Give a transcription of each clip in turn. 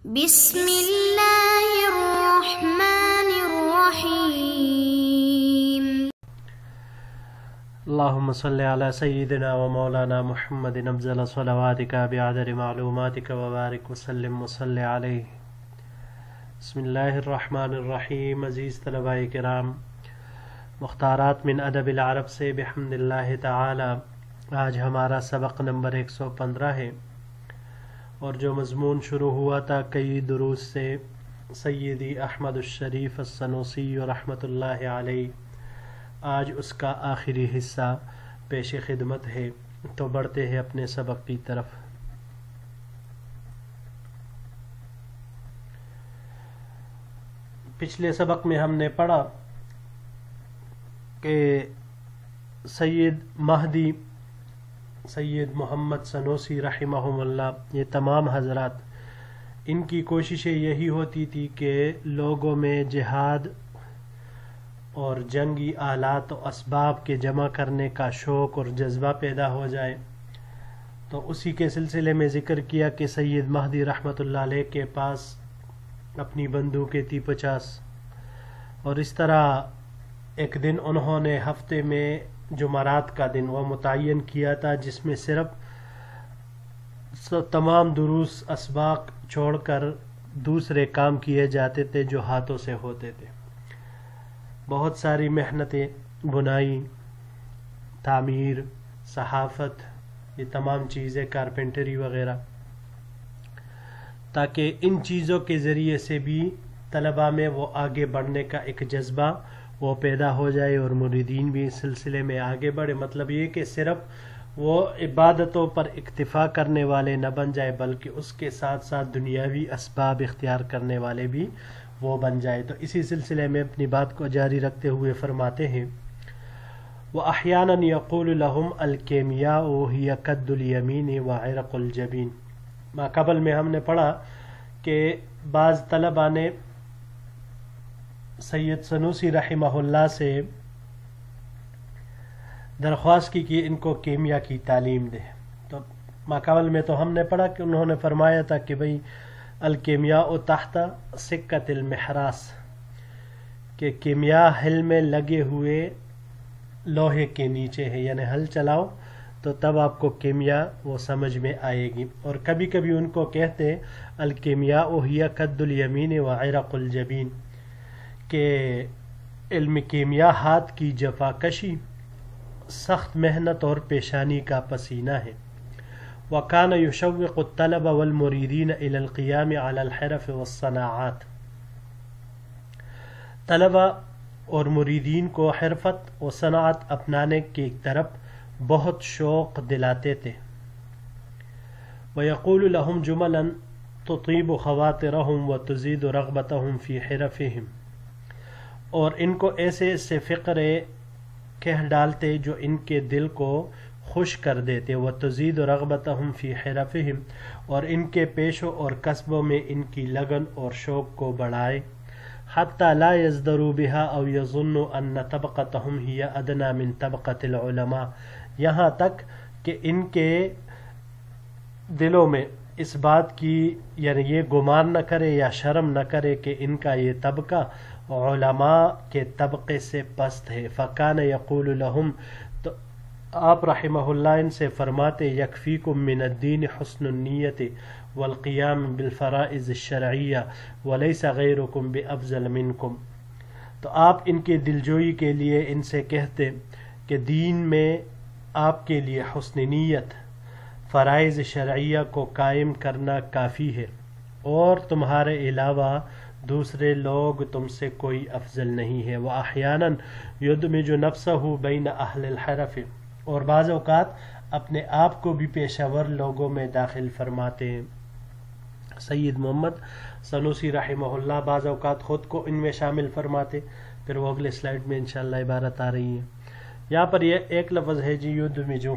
بسم اللہ الرحمن الرحیم اللہم صلی علی سیدنا و مولانا محمد افضل صلواتک بعدد معلوماتک وبارک وسلم وصلی علیہ۔ بسم اللہ الرحمن الرحیم۔ عزیز طلباء کرام، مختارات من ادب العرب سے بحمد اللہ تعالی آج ہمارا سبق نمبر 115 ہے، اور جو مضمون شروع ہوا تھا کئی دروس سے سیدی احمد الشریف السنوسی رحمۃ اللہ علیہ، آج اس کا آخری حصہ پیش خدمت ہے، تو بڑھتے ہیں اپنے سبق کی طرف۔ پچھلے سبق میں ہم نے پڑھا کہ سید مہدی، سید محمد سنوسی رحمہم اللہ، یہ تمام حضرات، ان کی کوششیں یہی ہوتی تھی کہ لوگوں میں جہاد اور جنگی آلات و اسباب کے جمع کرنے کا شوق اور جذبہ پیدا ہو جائے۔ تو اسی کے سلسلے میں ذکر کیا کہ سید مہدی رحمۃ اللہ علیہ کے پاس اپنی بندوقیں تھی 50، اور اس طرح ایک دن انہوں نے ہفتے میں جمعرات کا دن وہ متعین کیا تھا، جس میں صرف تمام دروس اسباق چھوڑ کر دوسرے کام کیے جاتے تھے جو ہاتھوں سے ہوتے تھے۔ بہت ساری محنتیں، بنائی، تعمیر، صحافت، یہ تمام چیزیں، کارپینٹری وغیرہ، تاکہ ان چیزوں کے ذریعے سے بھی طلباء میں وہ آگے بڑھنے کا ایک جذبہ وہ پیدا ہو جائے اور مریدین بھی اس سلسلے میں آگے بڑھے۔ مطلب یہ کہ صرف وہ عبادتوں پر اکتفا کرنے والے نہ بن جائے، بلکہ اس کے ساتھ ساتھ دنیاوی اسباب اختیار کرنے والے بھی وہ بن جائے۔ تو اسی سلسلے میں اپنی بات کو جاری رکھتے ہوئے فرماتے ہیں، وَأَحْيَانًا يَقُولُ لَهُمْ الْكِيمِيَاءُ هِيَ كَدُّ الْيَمِينِ وَعِرَقُ الْجَبِينِ۔ ما قبل میں ہم نے پڑھا کہ بعض طلباء نے سید سنوسی رحمہ اللہ سے درخواست کی کہ ان کو کیمیا کی تعلیم دے۔ تو ماقبل میں تو ہم نے پڑھا کہ انہوں نے فرمایا تھا کہ بھئی الکیمیاء تحت سکۃ المحراس، کہ کیمیا ہل میں لگے ہوئے لوہے کے نیچے ہے، یعنی ہل چلاؤ تو تب آپ کو کیمیا وہ سمجھ میں آئے گی۔ اور کبھی کبھی ان کو کہتے الکیمیاء ہی کد الیمین وعرق الجبین، کہ علم کیمیا ہاتھ کی جفا کشی، سخت محنت اور پیشانی کا پسینہ ہے۔ وَكَانَ يُشَوِّقُ الطَّلَبَ وَالْمُرِيدِينَ إِلَى الْقِيَامِ عَلَى الْحِرَفِ وَالصَّنَاعَاتِ، طلبہ اور مریدین کو حرفت و صنعت اپنانے کی طرف بہت شوق دلاتے تھے۔ وَيَقُولُ لَهُمْ جُمَلًا تُطِيبُ خَوَاطِرَهُمْ وَتُزِيدُ رَغْبَتَهُمْ فِي حِرَفِهِمْ، اور ان کو ایسے ایسے فقرے کہہ ڈالتے جو ان کے دل کو خوش کر دیتے، وَتُزِيدُ رَغْبَتَهُمْ فِي حِرَفِهِمْ، اور ان کے پیشوں اور کسبوں میں ان کی لگن اور شوق کو بڑھائے، حَتَّى لَا يَزْدَرُوا بِهَا أَوْ يَظُنُّوا أَنَّ طَبْقَتَهُمْ هِيَ أَدْنَى مِنْ طَبْقَةِ الْعُلَمَاءِ، یہاں تک کہ ان کے دلوں میں اس بات کی یعنی یہ گمان نہ کرے یا شرم نہ کرے کہ ان کا یہ طبقہ علماء کے طبقے سے پست ہے۔ فَكَانَ يَقُولُ لَهُمْ، تو آپ رحمہ اللہ ان سے فرماتے، يَكْفِيكُم مِّنَ الدِّينِ حُسْنُ النِّيَّةِ وَالْقِيَامِ بِالْفَرَائِضِ الشَّرْعِيَّةِ وَلَيْسَ غَيْرُكُم بِأَفْضَلَ مِنكُم۔ تو آپ ان کے دلجوئی کے لیے ان سے کہتے کہ دین میں آپ کے لیے حسن نیت، فرائض شرعیہ کو قائم کرنا کافی ہے، اور تمہارے علاوہ دوسرے لوگ تم سے کوئی افضل نہیں ہے۔ وَأَحْيَانًا يُدْمِجُ نَفْسَهُ بَيْنَ أَهْلِ الْحِرَفِ، اور بعض اوقات اپنے آپ کو بھی پیشہ ور لوگوں میں داخل فرماتے ہیں۔ سید محمد سنوسی رحمہ اللہ بعض اوقات خود کو ان میں شامل فرماتے، پھر وہ اگلے سلائیڈ میں انشاءاللہ عبارت آ رہی ہے۔ یہاں پر یہ ایک لفظ ہے جی، یدمجو،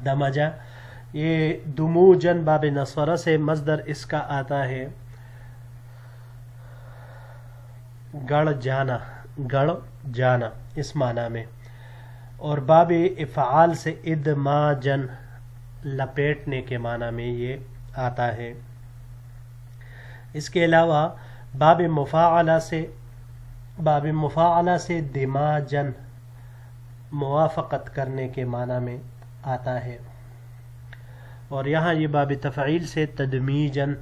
دمجا، یہ دموجن باب نصرہ سے مصدر اس کا آتا ہے گڑ جانا، گڑ جانا اس معنی میں، اور باب افعال سے ادماجن، لپیٹنے کے معنی میں یہ آتا ہے۔ اس کے علاوہ باب مفاعلہ سے دماجن موافقت کرنے کے معنی میں آتا ہے، اور یہاں یہ باب تفعیل سے تدمیجن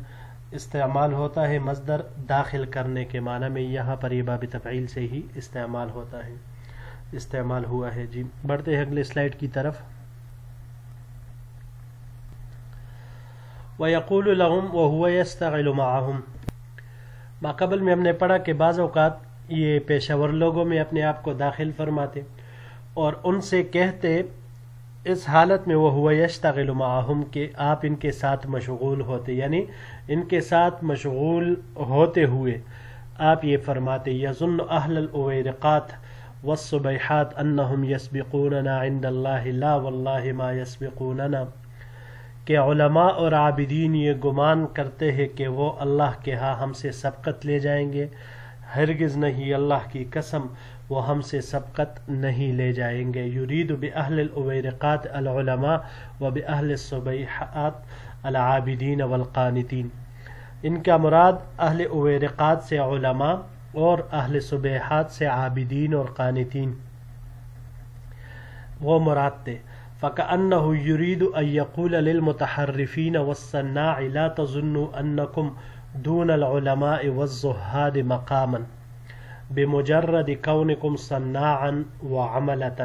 استعمال ہوتا ہے، مصدر داخل کرنے کے معنی میں. یہاں پر یہ باب تفعیل سے ہی استعمال ہوا ہے. جی بڑھتے ہیں اگلے سلائیڈ کی طرف. وَيَقُولُ لَهُمْ وَهُوَ يَسْتَغِلُ مَعَهُمْ. ماقبل میں ہم نے پڑھا کہ بعض اوقات یہ پیشہ ور لوگوں میں اپنے آپ کو داخل فرماتے اور ان سے کہتے اس حالت میں وَهُوَ يَشْتَغِلُ مَعَهُمْ کہ آپ ان کے ساتھ مشغول ہوتے، یعنی ان کے ساتھ مشغول ہوتے ہوئے آپ یہ فرماتے يَظُنُّ أَهْلَ الْأُوَيْرِقَاتِ وَالصُّبَيْحَاتِ أَنَّهُمْ يَسْبِقُونَنَا عِنْدَ اللَّهِ لَا وَاللَّهِ مَا يَسْبِقُونَنَا، کہ علماء اور عابدین یہ گمان کرتے ہیں کہ وہ اللہ کے ہاں ہم سے سبقت لے جائیں گے. ہرگز نہیں، اللہ کی قسم وہ ہم سے سبقت نہیں لے جائیں گے. یرید بأہل الأویرقات العلماء وبأہل الصبیحات العابدین والقانتین. ان کا مراد اہل اویرقات سے علماء اور اہل صبیحات سے عابدین اور قانتین وہ مراد تھے. فَكَأَنَّهُ يُرِيدُ أَن يَقُولَ لِلْمُتَحَرِّفِينَ وَالصَّنَّاعِ لَا تَظُنُّوا أَنَّكُمْ دُونَ الْعُلَمَاءِ وَالزُّهَّادِ مَقَامًا بِمُجَرَّدِ كَوْنِكُمْ صَنَّاعًا وَعَمَلَةً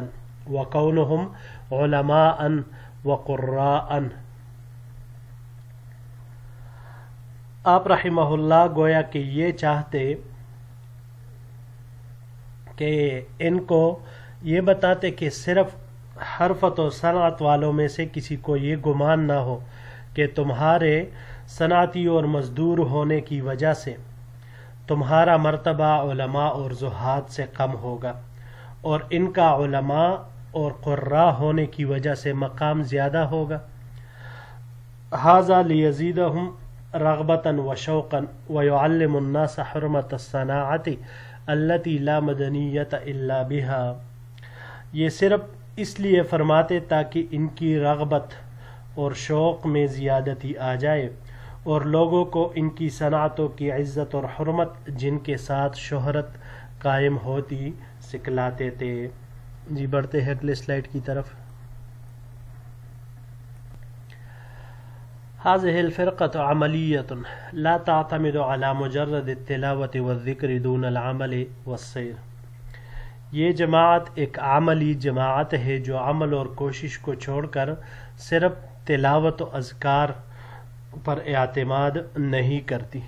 وَكَوْنُهُمْ عُلَمَاءً وَقُرَّاءً. آپ رحمہ اللہ گویا کہ یہ چاہتے کہ ان کو یہ بتاتے کہ صرف حرفت و صنعت والوں میں سے کسی کو یہ گمان نہ ہو کہ تمہارے صنعتی اور مزدور ہونے کی وجہ سے تمہارا مرتبہ علماء اور زہاد سے کم ہوگا، اور ان کا علماء اور قراء ہونے کی وجہ سے مقام زیادہ ہوگا. ھذا لیزیدہم رغبۃ وشوقا ویعلم الناس حرمۃ الصناعۃ التي لا مدنیۃ الا بها. یہ صرف اس لیے فرماتے تاکہ ان کی رغبت اور شوق میں زیادتی آ جائے اور لوگوں کو ان کی صنعتوں کی عزت اور حرمت جن کے ساتھ شہرت قائم ہوتی سکھلاتے تھے. جی بڑھتے ہیں اگلے سلائیڈ کی طرف. هذه الفرقة عملية لا تعتمد على مجرد التلاوة والذكر دون العمل والسير. یہ جماعت ایک عملی جماعت ہے جو عمل اور کوشش کو چھوڑ کر صرف تلاوت و اذکار پر اعتماد نہیں کرتی.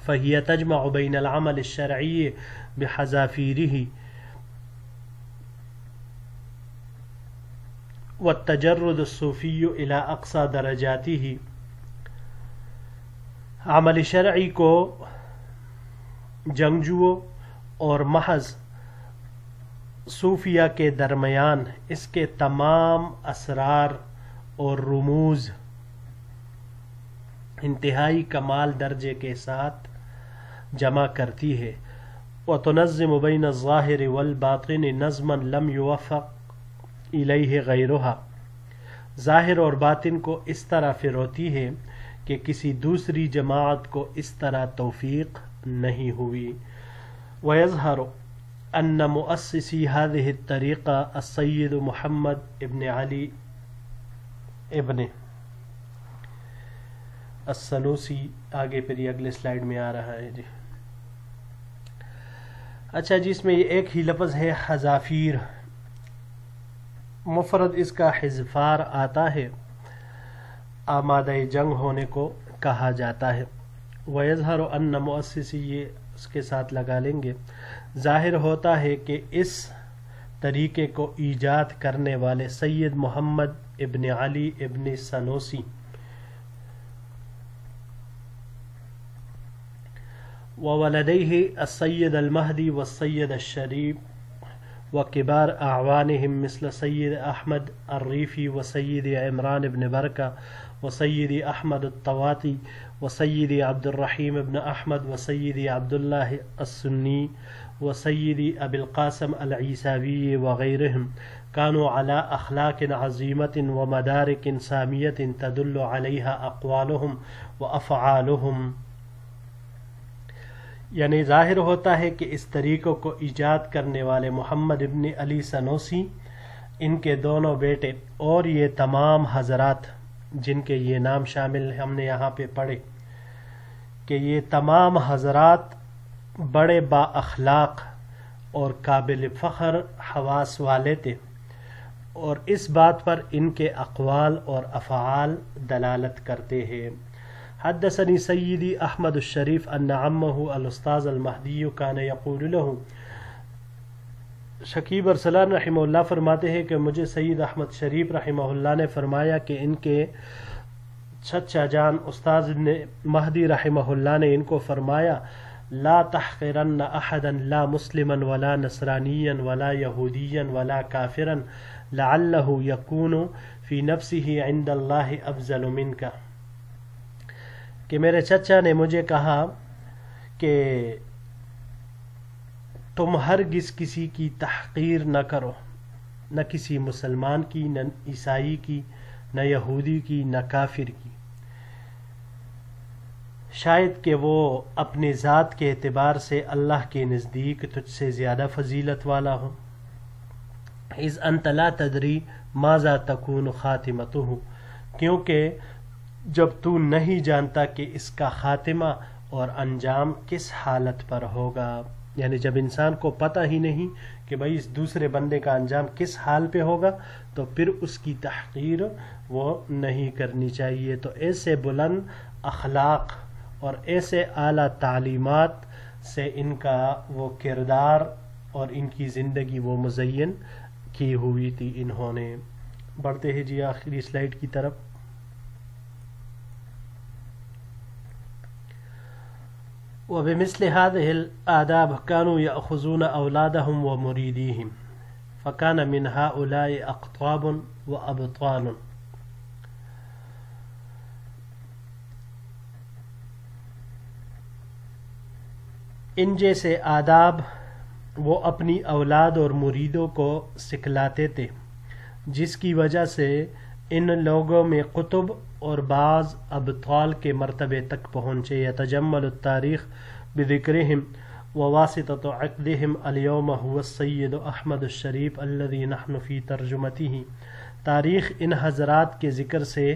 فہی تجمع بین العمل الشرعی بحذافیرہ والتجرد الصوفی الی اقصی درجاتہ. عمل شرعی کو جنگجوؤں اور محض صوفیہ کے درمیان اس کے تمام اسرار اور رموز انتہائی کمال درجے کے ساتھ جمع کرتی ہے. وتنظم بین الظاہر والباطن نظما لم یوفق الیہ غیرہا. ظاہر اور باطن کو اس طرح پھروتی ہے کہ کسی دوسری جماعت کو اس طرح توفیق نہیں ہوئی. ويظهر أن مؤسسي هذه الطريقة السيد محمد ابن علي ابن السنوسی. آگے پھر یہ اگلے سلائیڈ میں آ رہا ہے. جی اچھا جی، اس میں یہ ایک ہی لفظ ہے حذافیر، مفرد اس کا حذفار آتا ہے، آمادہ جنگ ہونے کو کہا جاتا ہے. ويظهر أن مؤسسي، یہ اس کے ساتھ لگا لیں گے، ظاہر ہوتا ہے کہ اس طریقے کو ایجاد کرنے والے سید محمد ابن علی ابن سنوسی وولدیہ السید المہدی والسید الشریف وکبار اعوانہم مثل سید احمد الریفی وسید عمران ابن برکہ وسید احمد الطواطی وسید عبد الرحیم ابن احمد وسید عبداللہ السنی وسید ابی القاسم العیساوی وغیرہم كانوا على أخلاق عظيمة ومدارك سامية تدل عليها أقوالهم وأفعالهم. یعنی ظاہر ہوتا ہے کہ اس طریقوں کو ایجاد کرنے والے محمد ابن علی سنوسی، ان کے دونوں بیٹے اور یہ تمام حضرات جن کے یہ نام شامل ہم نے یہاں پہ پڑھے کہ یہ تمام حضرات بڑے با اخلاق اور قابل فخر حواس والے تھے، اور اس بات پر ان کے اقوال اور افعال دلالت کرتے ہیں. حدثني سيدي احمد الشريف ان عمه الاستاذ المهدي كان يقول له. شکیب ارسلان رحمہ اللہ فرماتے ہیں کہ مجھے سید احمد شریف رحمہ اللہ نے فرمایا کہ ان کے چچا جان استاذ مہدی رحمہ اللہ نے ان کو فرمایا لا تحقرن احدا لا مسلما ولا نصرانیا ولا یہودیا ولا کافرا لعله يكون في نفسه عند الله افضل منك. کہ میرے چچا نے مجھے کہا کہ تم ہرگز کسی کی تحقیر نہ کرو، نہ کسی مسلمان کی، نہ عیسائی کی، نہ یہودی کی، نہ کافر کی، شاید کہ وہ اپنی ذات کے اعتبار سے اللہ کے نزدیک تجھ سے زیادہ فضیلت والا ہو. اذ انت لا تدری ماذا تکون خاتمتہ، کیونکہ جب تو نہیں جانتا کہ اس کا خاتمہ اور انجام کس حالت پر ہوگا. یعنی جب انسان کو پتہ ہی نہیں کہ بھائی اس دوسرے بندے کا انجام کس حال پہ ہوگا تو پھر اس کی تحقیر وہ نہیں کرنی چاہیے. تو ایسے بلند اخلاق اور ایسے اعلیٰ تعلیمات سے ان کا وہ کردار اور ان کی زندگی وہ مزین کی ہوئی تھی انہوں نے. بڑھتے ہیں جی آخری سلائیڈ کی طرف. وبمثل هذه الآداب كانوا يأخذون أولادهم ومريديهم فكان من هؤلاء أقطاب وأبطال. ان جیسے آداب وہ اپنی اولاد اور مریدوں کو سکھلاتے تھے، جس کی وجہ سے ان لوگوں میں قطب اور بعض ابطال کے مرتبے تک پہنچے. یتجمل التاریخ بذکرہم وواسطة عقدہم اليوم هو السید احمد الشریف الذي نحن فی ترجمتہ. تاریخ ان حضرات کے ذکر سے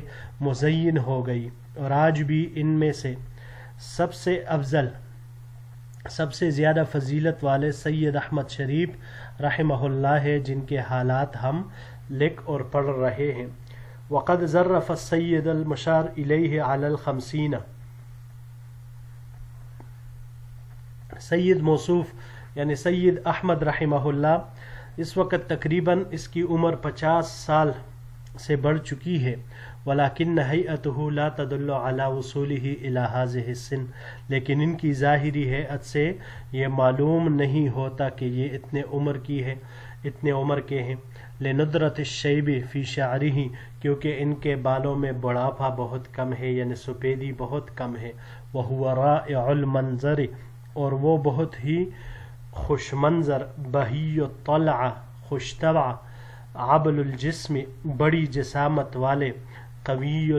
مزین ہو گئی، اور آج بھی ان میں سے سب سے افضل، سب سے زیادہ فضیلت والے سید احمد شریف رحمہ اللہ ہے، جن کے حالات ہم لکھ اور پڑھ رہے ہیں. وقد ظرف السید المشار الیہ علی الخمسین. سید موصوف یعنی سید احمد رحمہ اللہ اس وقت تقریباً اس کی عمر 50 سال سے بڑھ چکی ہے. ولیکن ہیئتہ لا تدل علی وصولہ الی ہذہ السن. لیکن ان کی ظاہری ہیئت سے یہ معلوم نہیں ہوتا کہ یہ اتنے عمر کے ہیں. لندرۃ الشیب فی شعرہ، کیونکہ ان کے بالوں میں بڑھاپا بہت کم ہے، یعنی سپیدی بہت کم ہے. وہو رائع المنظر، اور وہ بہت ہی خوش منظر. بہی الطلع، خوش طبع. عبل الجسم، بڑی جسامت والے. قوی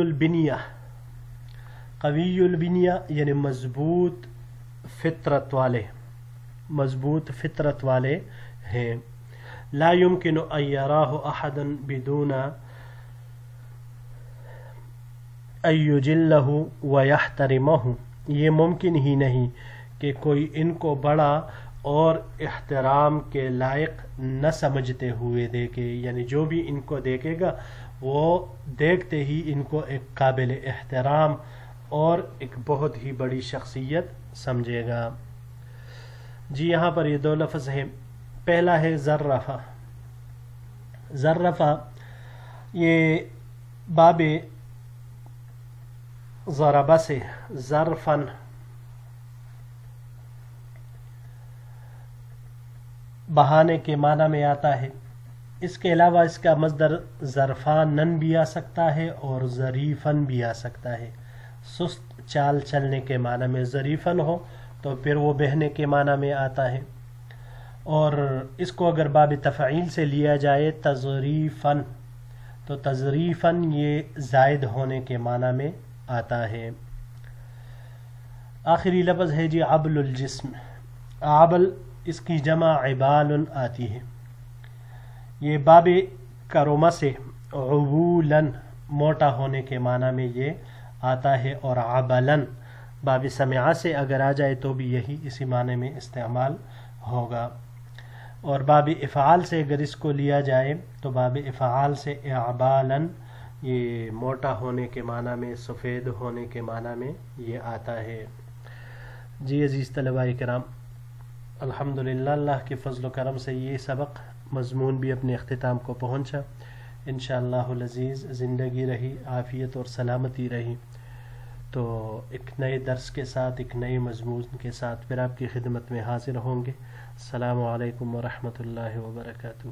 البنیہ، قوی البنیہ یعنی مضبوط فطرت والے، مضبوط فطرت والے ہیں. لا يمكن ان يراه احد بدون ان يجله ويحترمه. یہ ممکن ہی نہیں کہ کوئی ان کو بڑا اور احترام کے لائق نہ سمجھتے ہوئے دیکھے. یعنی جو بھی ان کو دیکھے گا وہ دیکھتے ہی ان کو ایک قابل احترام اور ایک بہت ہی بڑی شخصیت سمجھے گا. جی یہاں پر یہ 2 لفظ ہیں. پہلا ہے ظرفہ. ظرفہ یہ باب ضربہ سے ظرفن بہانے کے معنی میں آتا ہے. اس کے علاوہ اس کا مصدر ظرفانن بھی آ سکتا ہے اور ظریفن بھی آ سکتا ہے. سست چال چلنے کے معنی میں ظریفن ہو تو پھر وہ بہنے کے معنی میں آتا ہے، اور اس کو اگر باب تفعیل سے لیا جائے تظریفن تو تظریفن یہ زائد ہونے کے معنی میں آتا ہے۔ آخری لفظ ہے جی عبل الجسم۔ عبل اس کی جمع عبال آتی ہے، یہ باب کرما سے عبولن موٹا ہونے کے معنی میں یہ آتا ہے، اور عبلن باب سمعہ سے اگر آ جائے تو بھی یہی اسی معنی میں استعمال ہوگا، اور باب افعال سے اگر اس کو لیا جائے تو باب افعال سے اعبالن یہ موٹا ہونے کے معنی میں، سفید ہونے کے معنی میں یہ آتا ہے۔ جی عزیز طلباء کرام، الحمدللہ اللہ کے فضل و کرم سے یہ سبق مضمون بھی اپنے اختتام کو پہنچا۔ انشاءاللہ العزیز زندگی رہی، عافیت اور سلامتی رہی تو ایک نئے درس کے ساتھ، ایک نئے مضمون کے ساتھ پھر آپ کی خدمت میں حاضر ہوں گے۔ السلام علیکم ورحمۃ اللہ وبرکاتہ۔